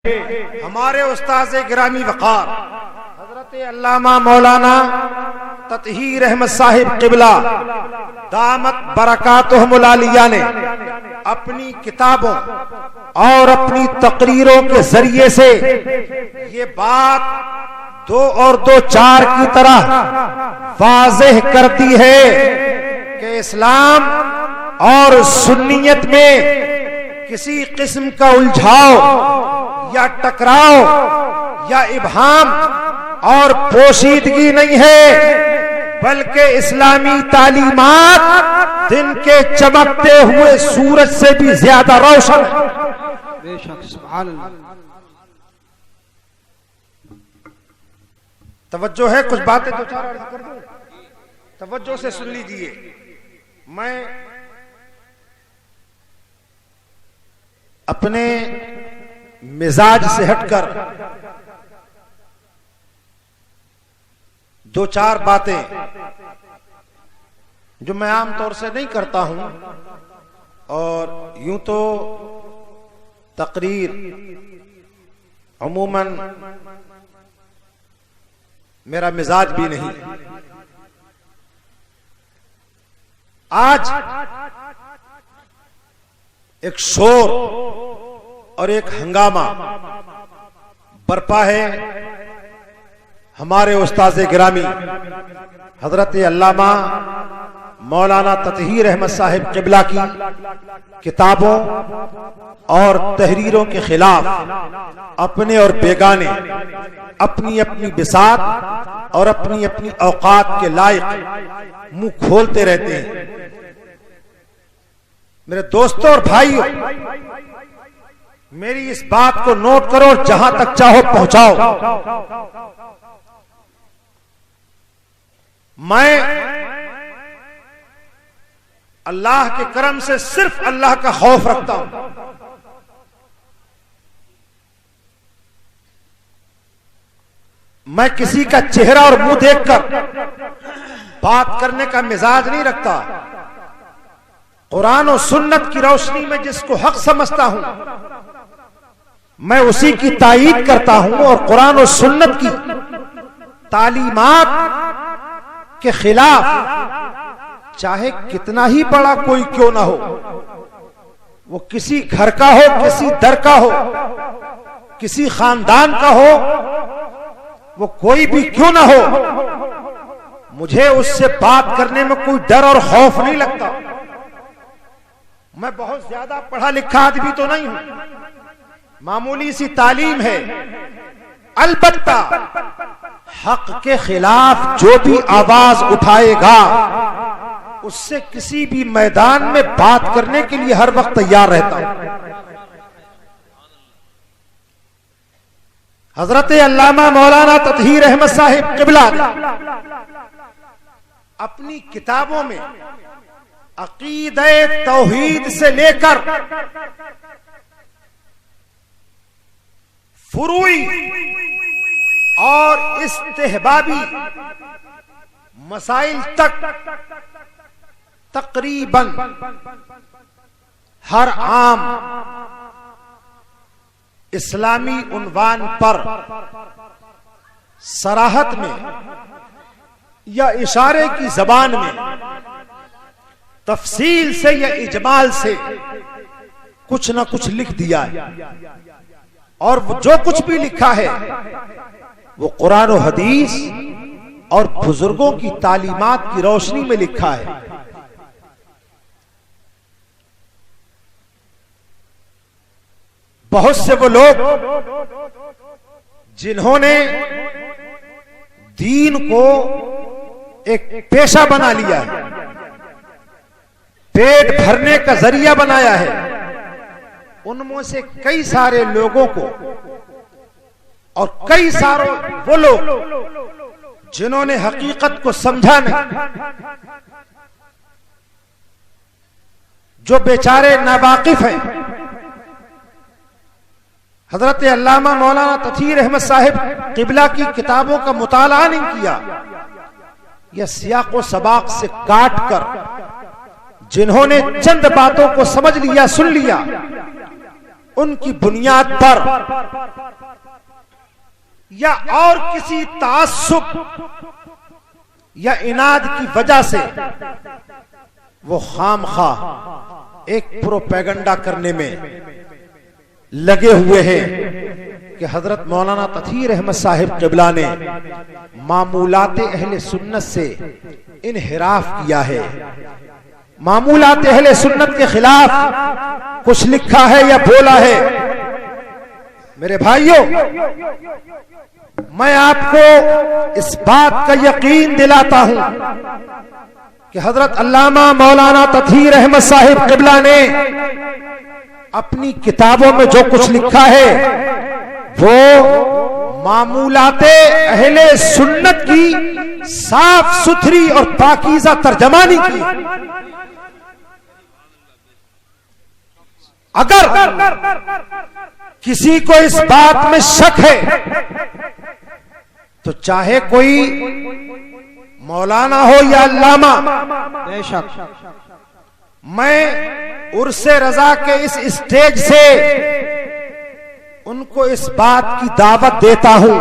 हमारे उस्ताद गिरामी वक़ार हजरत अल्लामा मौलाना ततहीर अहमद साहिब किबला दामत बरकातुहुमुल आलिया ने अपनी किताबों और अपनी तकरीरों के जरिए से ये बात 2 और 2 4 की तरह वाज़ेह कर दी है कि इस्लाम और सुन्नियत में किसी किस्म का उलझाव या टकराव या इबहाम और पोशीदगी नहीं है, बल्कि इस्लामी तालीमात दिन के चमकते हुए सूरज से भी ज्यादा रोशन है। बेशक सुभान अल्लाह। तवज्जो है, कुछ बातें 2-4 अर्ज कर दूं, तवज्जो से सुन लीजिए। मैं अपने मिजाज से हटकर 2-4 बातें जो मैं आमतौर से नहीं करता हूं, और यूं तो तकरीर अमूमन मेरा मिजाज भी नहीं। आज एक शोर और एक हंगामा बरपा है हमारे उस्ताद गिरामी हजरत अल्लामा मौलाना ततहीर अहमद साहिब किबला की किताबों और तहरीरों के खिलाफ अपने और बेगाने अपनी अपनी बिसात और अपनी अपनी औकात के लायक मुंह खोलते रहते हैं। मेरे दोस्तों और भाइयों, मेरी इस बात को नोट करो और जहां तक चाहो पहुंचाओ। मैं अल्लाह के करम से सिर्फ अल्लाह का खौफ रखता हूं। मैं किसी का चेहरा और मुंह देखकर बात करने का मिजाज नहीं रखता। कुरान और सुन्नत की रोशनी में जिसको हक समझता हूं, मैं उसी की तायीद करता हूं, और कुरान और सुन्नत की तालीमात के खिलाफ चाहे कितना ही बड़ा कोई क्यों ना हो, वो किसी घर का हो, किसी दर का हो, किसी खानदान का हो, वो कोई भी क्यों ना हो, मुझे उससे बात करने में कोई डर और खौफ नहीं लगता। मैं बहुत ज्यादा पढ़ा लिखा आदमी तो नहीं हूं, मामूली सी तालीम है। अलबत्ता हक के खिलाफ जो भी आवाज उठाएगा उससे किसी भी मैदान में बात करने के लिए हर वक्त तैयार रहता हूं। हजरत अल्लामा मौलाना ततहीर अहमद साहिब किबला अपनी किताबों में अकीदे तौहीद से लेकर फुरूई और इस्तेहबाबी मसाइल तक तकरीबन हर आम इस्लामी उन्वान पर सराहत में या इशारे की जबान में तफसील से या इजमाल से कुछ ना कुछ लिख दिया है, और जो कुछ भी लिखा है वो कुरान और हदीस और बुजुर्गों की तालीमात की रोशनी में लिखा है। बहुत से वो लोग जिन्होंने दीन को एक पेशा बना लिया है, पेट भरने का जरिया बनाया है, उनमें से कई सारे लोगों को और कई सारे वो लोग जिन्होंने हकीकत को समझा नहीं, जो बेचारे नावाकिफ हैं, हजरत अल्लामा मौलाना ततहीर अहमद साहिब किबला की किताबों का मुताला नहीं किया, या सियाक व सबाक से काट कर जिन्होंने चंद बातों को समझ लिया, सुन लिया, उनकी बुनियाद पर या और किसी तासुब या इनाद की वजह से वो खामखा एक प्रोपेगेंडा करने में लगे हुए हैं कि हजरत मौलाना तथीर अहमद साहिब क़िबला ने मामूलात अहले सुन्नत से इनहिराफ किया है, मामूलात अहले सुन्नत के खिलाफ कुछ लिखा है या बोला है। मेरे भाइयों, मैं आपको इस बात का यकीन दिलाता हूं कि हजरत अल्लामा मौलाना तथीर अहमद साहिब क़िबला ने अपनी किताबों में जो कुछ लिखा है वो मामूलाते अहले सुन्नत की साफ सुथरी और पाकीज़ा तर्जमानी की। अगर किसी को इस बात में शक है तो चाहे कोई मौलाना हो या अल्लामा, बेशक मैं उर्से रजा के इस स्टेज से उनको इस बात की दावत देता हूं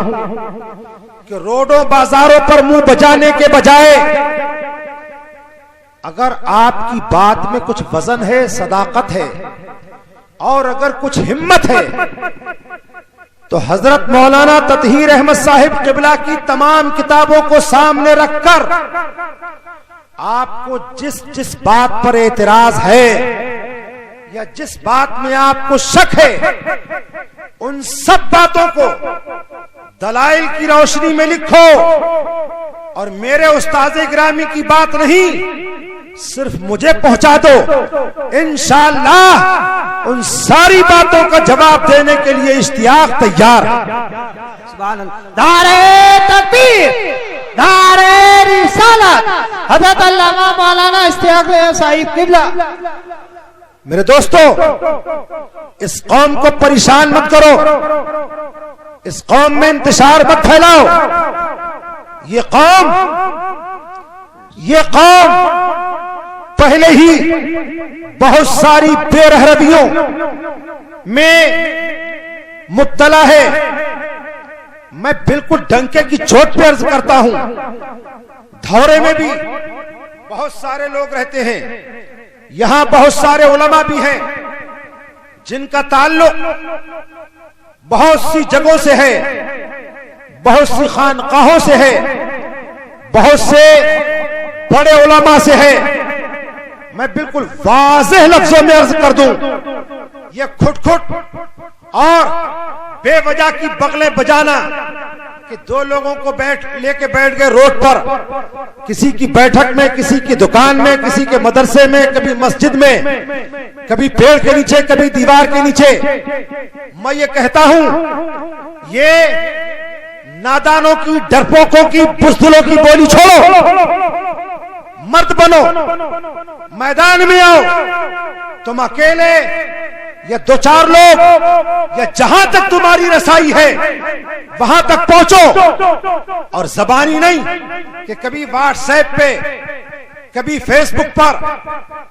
कि रोडों बाजारों पर मुंह बजाने के बजाय अगर आपकी बात में कुछ वजन है, सदाकत है और अगर कुछ हिम्मत है तो हजरत मौलाना तथीर अहमद साहिब क़िबला की तमाम किताबों को सामने रखकर आपको जिस जिस बात पर एतराज है या जिस बात में आपको शक है उन सब बातों को दलाइल की रोशनी में लिखो और मेरे उस्ताज़े गिरामी की बात नहीं, सिर्फ मुझे पहुंचा दो। इंशाअल्लाह उन सारी बातों का जवाब देने के लिए इश्तियाक तैयार। सुभान अल्लाह। नारे तकबीर, नारे रिसालत, हज़रत अल्लामा मौलाना इश्तियाक साहिब क़िबला। मेरे दोस्तों, इस कौम को परेशान मत करो, इस कौम में इंतशार मत फैलाओ। ये कौम पहले ही बहुत सारी बेरहरबियों में मुब्तला है। मैं बिल्कुल डंके की चोट पे अर्ज करता हूं, धौरे में भी बहुत सारे लोग रहते हैं, यहां बहुत सारे उलमा भी हैं जिनका ताल्लुक बहुत सी जगहों से है, बहुत सी खानकाहों से है, बहुत से बड़े उलमा से है। मैं बिल्कुल वाज़ेह लफ्जों में अर्ज कर दूं, ये खुट और बेवजह की बगलें बजाना कि दो लोगों को लेके बैठ गए रोड पर, किसी की बैठक में, किसी की दुकान में, किसी के मदरसे में, कभी मस्जिद में, कभी पेड़ के नीचे, कभी दीवार के नीचे। मैं ये कहता हूं, ये नादानों की, डरपोकों की, बुज़दिलों की बोली छोड़ो, मर्द बनो, मैदान में आओ। तुम अकेले या दो चार लोग या जहां तक तुम्हारी रसाई है वहां तक पहुंचो, और जबानी नहीं कि कभी व्हाट्सएप पे, कभी फेसबुक पर,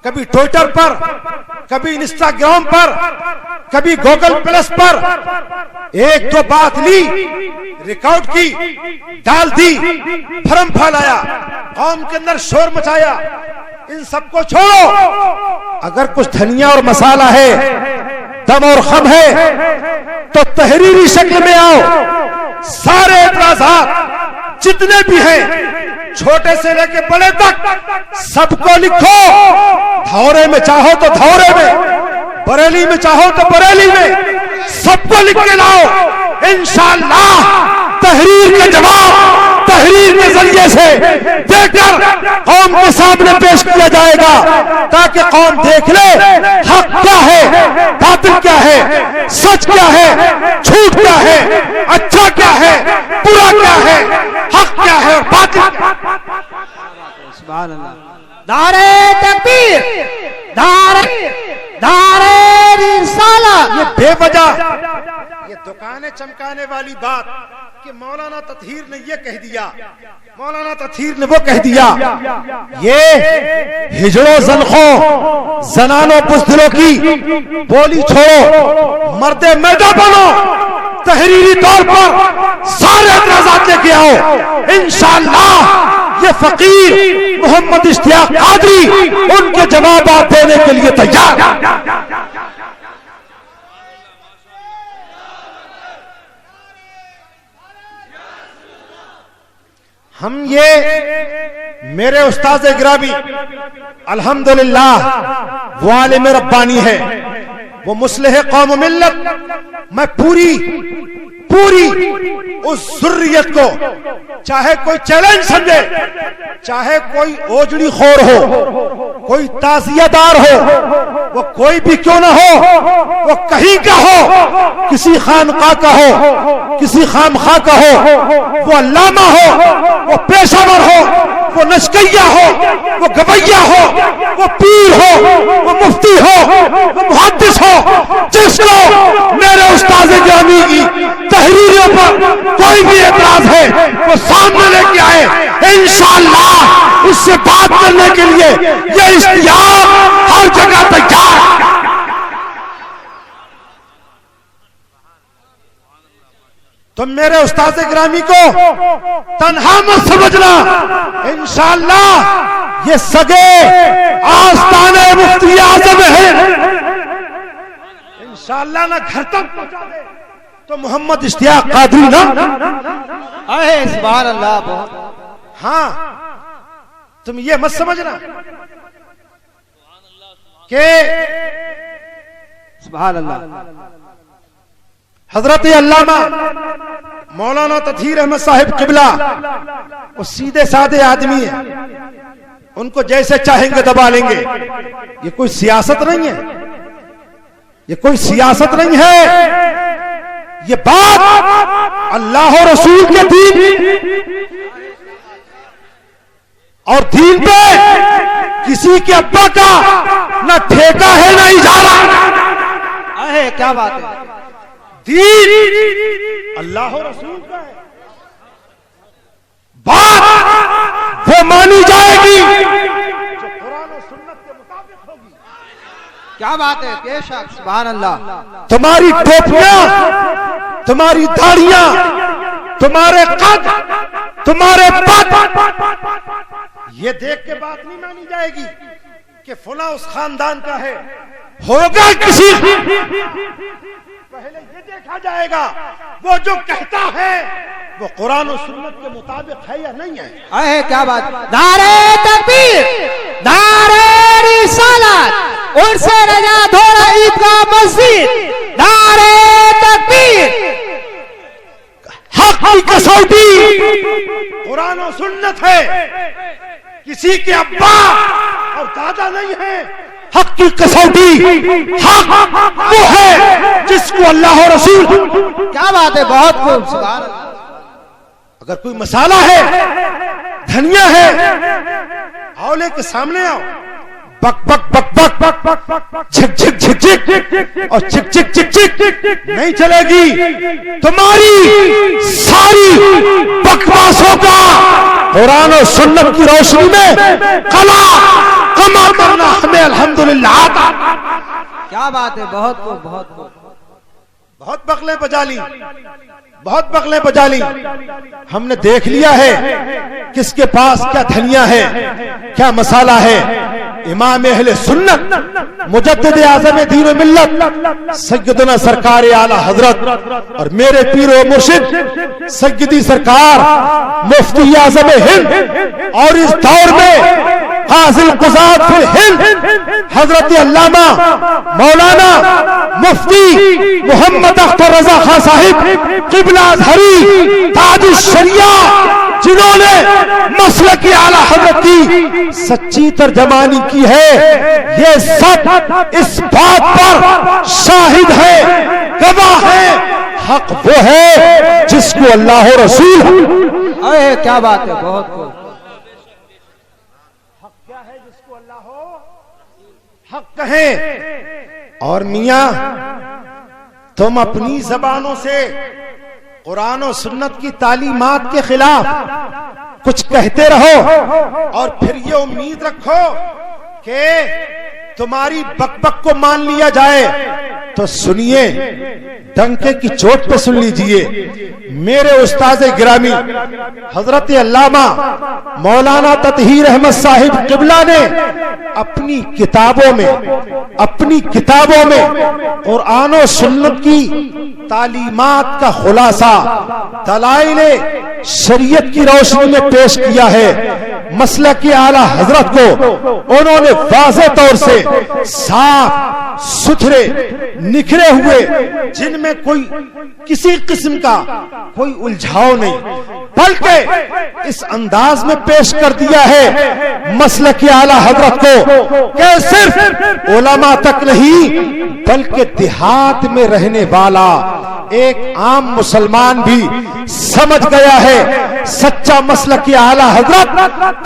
कभी ट्विटर पर, कभी इंस्टाग्राम पर, कभी गूगल प्लस पर एक दो बात ली, रिकॉर्ड की, डाल दी, भ्रम फैलाया, कौम के अंदर शोर मचाया। इन सबको छोड़ो। अगर कुछ धनिया और मसाला है, दम और खम है तो तहरीरी शक्ल में आओ। सारे एतराज़ात जितने भी हैं, छोटे से लेके बड़े तक, सबको लिखो। धौरे में चाहो तो धौरे में, बरेली में चाहो तो बरेली में, सबको लिख के लाओ। इंशाअल्लाह तहरीर का जवाब तहरीर के जरिए से देकर कौम के सामने पेश किया जाएगा, ताकि कौम देख ले हक क्या है, बातिल क्या है, सच क्या है, झूठ क्या है, अच्छा क्या है, बुरा क्या है, हक क्या है और बातिल क्या है। सुभान अल्लाह। नारे तकबीर, नारे रिसालत। ये बेवजह ये दुकानें चमकाने वाली बात कि मौलाना ततहीर ने ये कह दिया, मौलाना ततहीर ने वो कह दिया, ये हिजड़ो जलखो जनानो बुज़दिलों की बोली छोड़ो, मर्दे मैदा बनो, तहरीरी तौर पर सारे एतराज़ात लेके आओ, इंशाअल्लाह ये फकीर मोहम्मद इश्तियाक कादरी उनके जवाब देने के लिए तैयार। हम ये मेरे उस्ताद गिरामी अल्हम्दुलिल्लाह वो आलिम रब्बानी है, वो मुस्लिह कौम मिल्लत, मैं पूरी उस ज़ुर्रियत को चाहे कोई चैलेंज समझे, चाहे कोई ओजड़ी खोर हो, कोई ताज़ियादार हो, वो कोई भी क्यों ना हो, वो कहीं का हो, किसी खानका का हो, किसी खामखा का हो, वो अल्लामा हो, वो पेशावर हो, वो नशकैया हो, वो गवैया हो, वो पीर हो, वो मुफ्ती हो, वो मुहद्दिस हो, जिसको मेरे उस्ताद गिरामी की तहरीरों पर कोई भी एतराज है वो सामने लेके आए, इंशाअल्लाह उससे बात करने के लिए ये इश्तियाक हर जगह तैयार। तो मेरे उस्ताद गिरामी को तन्हा मत समझना, इंशाअल्लाह ये सगे आस्ताने मुफ्ती आज़म है, इंशाअल्लाह ना घर तक पहुंचा दे तो मोहम्मद इश्तियाक कादरी ना। अहे सुभान अल्लाह। हाँ, तुम ये मत समझना कि सुभान अल्लाह हजरत अल्लामा मौलाना ततहीर अहमद साहिब किबला वो सीधे साधे आदमी है, उनको जैसे चाहेंगे दबा लेंगे। ये कोई सियासत नहीं है, ये कोई सियासत नहीं है, ये बात अल्लाह और रसूल के दीन और दीन पे किसी के अब्बा का ना ठेका है ना इजारा। अहे क्या बात है, दीन अल्लाह और रसूल का है, बात वो मानी जाएगी जो कुरान और सुन्नत के मुताबिक होगी। क्या बात है, बेशक सुभान अल्लाह। तुम्हारी टोपियां, तुम्हारी दाढ़ियां, तुम्हारे कद, तुम्हारे पद, ये देख के बात नहीं मानी जाएगी कि फला उस खानदान का है, होगा किसी पहले ये देखा जाएगा वो जो कहता है वो कुरान और सुन्नत के मुताबिक है या नहीं है। अहे क्या बात, नारे तकबीर, नारे रिसालत, उनसे रजा धोरा ईदगाह मस्जिद, नारे तकबीर। हक की कसौटी कुरान और सुन्नत है, किसी के अब्बा और दादा नहीं है। हक की कसौटी हक वो है जिसको अल्लाह और रसूल। क्या बात है, बहुत खूब सुभान अल्लाह। अगर कोई मसाला है, धनिया है, आओ लेके सामने आओ, बक बक बक बक बक बक बक झिक झिक झिक झिक और चिक चिक चिक चिक नहीं चलेगी। तुम्हारी सारी बकवासों का कुरान और सुन्नत की रोशनी में कला कमा करना हमें अल्हम्दुलिल्लाह आता। क्या बात है, बहुत खूब, बहुत खूब। बहुत बकले बजा ली, बहुत बकले बजा ली, हमने देख लिया है किसके पास क्या धनिया है, क्या मसाला है। इमाम अहले सुन्नत मुजद्दिद आज़म दीन व मिल्लत सैयदना सरकार आला हजरत और मेरे पीर व मुर्शिद सैयदी सरकार मुफ्ती आज़म हिंद और इस दौर में हासिल कुज़ात फिल हिंद हजरत अल्लामा मौलाना मुफ्ती मोहम्मद अख्तर रजा खान साहिब किबला अज़हरी ताज शरिया, जिन्होंने मसलक आला हज़रत की सच्ची तर्जमानी की है, ये सब इस बात पर शाहिद है, गवाह है, हक वो है जिसको अल्लाह और रसूल। अरे क्या बात है, बहुत खूब। हक क्या है जिसको अल्लाह हो हक कहे। और मियां तुम अपनी जबानों से कुरान और सुन्नत की तालीमात के खिलाफ कुछ कहते रहो और फिर ये उम्मीद रखो कि तुम्हारी बकबक को मान लिया जाए, तो सुनिए, डंके की चोट पे सुन लीजिए। मेरे उस्ताद गिरामी हजरत अल्लामा मौलाना ततहीर अहमद साहिब किबला ने अपनी किताबों में कुरान और सुन्नत की तालीमात का खुलासा दलाइले शरीयत की रोशनी में पेश किया है। मसलक के आला हजरत को उन्होंने वाज़े तौर से साफ सुथरे निखरे हुए, जिनमें कोई किसी किस्म का कोई उलझाव नहीं, बल्कि इस अंदाज में पेश कर दिया है मसलक के आला हजरत को कि सिर्फ उलमा तक नहीं बल्कि देहात में रहने वाला एक आम मुसलमान भी समझ गया है सच्चा मसलक के आला हजरत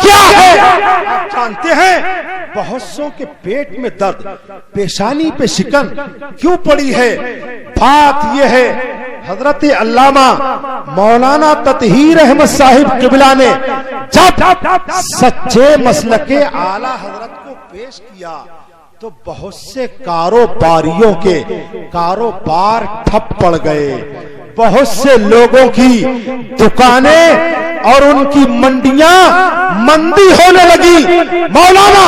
क्या है। आप जानते हैं बहुत सौ के पेट में दर्द, पेशानी पे शिकन क्यों पड़ी है? बात यह है हजरत अल्लामा मौलाना ततहीर अहमद साहिब किबला ने जब सच्चे मसलक के आला हजरत को पेश किया तो बहुत से कारोबारियों के कारोबार ठप पड़ गए, बहुत से लोगों की दुकानें और उनकी मंडियां मंदी होने लगी। मौलाना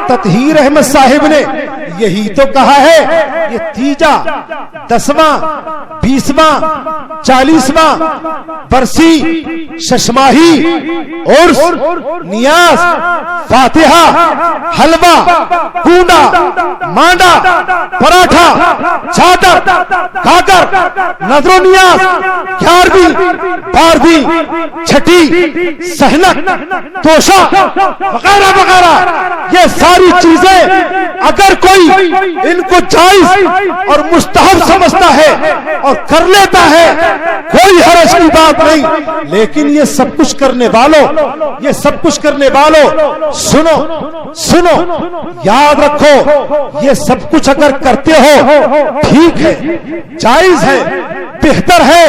ततहीर अहमद साहिब ने यही तो कहा है, ये तीजा 10वां 20वां 40वां बरसी शशमाही और नियाज फातिहा हलवा कूंडा मांडा पराठा चादर गागर नजरो नियाज 11वीं 12वीं छठी सहनक तोशा वगैरह वगैरह, ये सारी चीजें अगर कोई इनको जायज और मुस्तहब समझता है और कर लेता है, कोई हर्ज की बात नहीं। लेकिन ये सब कुछ करने वालों सुनो याद रखो, ये सब कुछ अगर करते हो ठीक है, जायज है, बेहतर है।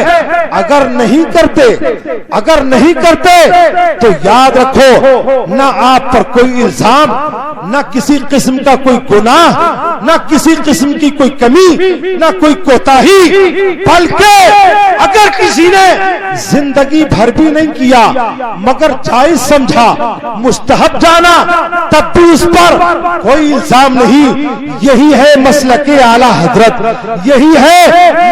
अगर नहीं करते तो याद रखो ना आप पर कोई इल्जाम, ना किसी किस्म का कोई गुनाह, ना किसी किस्म की कोई कमी, ना कोई कोताही, बल्कि अगर किसी ने जिंदगी भर भी नहीं किया मगर जायज समझा, मुस्तहब जाना, तब भी उस पर कोई इल्जाम नहीं। यही है मसलक आला हजरत, यही है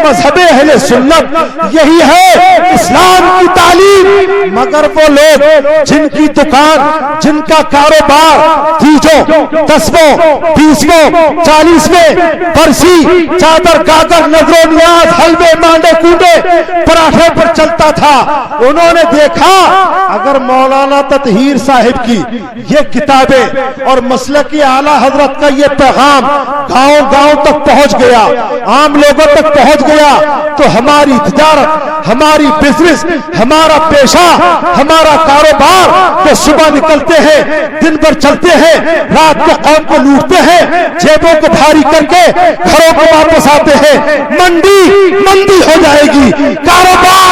मजहब अहले सुन्नत, यही है इस्लाम की तालीम। मगर वो लोग जिनकी दुकान, जिनका कारोबार तीजों 10वें 20वें 40वें बरसी चादर गागर नजरो नियाज हलवे मांडे कूडे पराठे पर चलता था, उन्होंने देखा अगर मौलाना ततहीर साहिब की ये किताबें और मसलक आला हजरत का ये पैगाम गांव-गांव तक पहुंच गया, आम लोगों तक पहुंच गया, तो हमारी तिजारत, हमारी बिजनेस, हमारा पेशा, हमारा कारोबार, तो सुबह निकलते हैं, दिन भर चलते हैं, रात को कौम को लूटते हैं, जेबों को भारी करके घरों को वापस आते हैं, मंदी हो जाएगी, कारोबार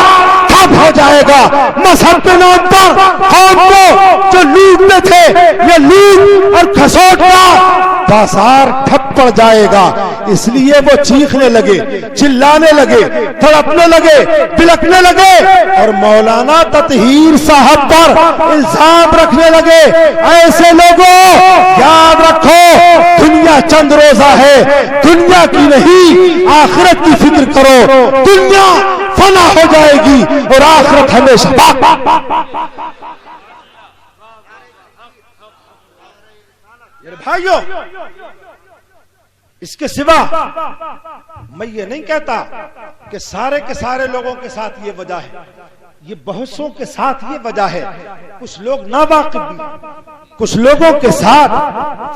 ठप हो जाएगा। मजहब के नाम पर कौम को जो लूटते थे, ये लूट और खसोट का बाजार ठप पड़ जाएगा। इसलिए वो चीखने लगे, चिल्लाने लगे, तड़पने लगे, बिलकने लगे और मौलाना ततहीर साहब पर इल्जाम रखने लगे। ऐसे लोगों याद रखो, दुनिया चंद रोजा है, दुनिया की नहीं आखिरत की फिक्र करो। दुनिया फना हो जाएगी और आखिरत हमेशा। भाइयों, इसके सिवा मैं ये नहीं कहता कि सारे के सारे लोगों के साथ ये वजह है, ये बहुत सौ के साथ ये वजह है। कुछ लोग नावाकिफ भी, कुछ लोगों के साथ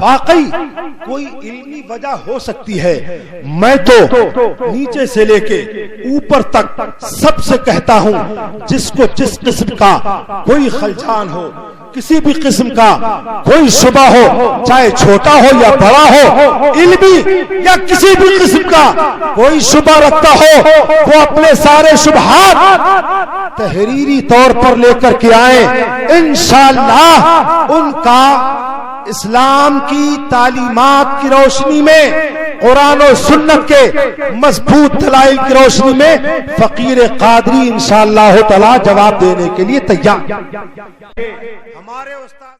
वाकई कोई इल्मी वजह हो सकती है। मैं तो नीचे से लेके ऊपर तक सबसे कहता हूं, जिसको जिस किस्म का कोई खलजान हो, किसी भी किस्म का कोई शुबा हो, चाहे छोटा हो या बड़ा हो, इल्मी या किसी भी किस्म का कोई शुबा रखता हो, वो अपने सारे शुबहात तहरीरी तौर पर लेकर के आए। इंशाअल्लाह उनका इस्लाम की तालीमात की रोशनी में, कुरान और सुन्नत के मजबूत दलाइल की रोशनी में फकीर कादरी इंशाअल्लाह तआला जवाब देने के लिए तैयार। हमारे उस्ताद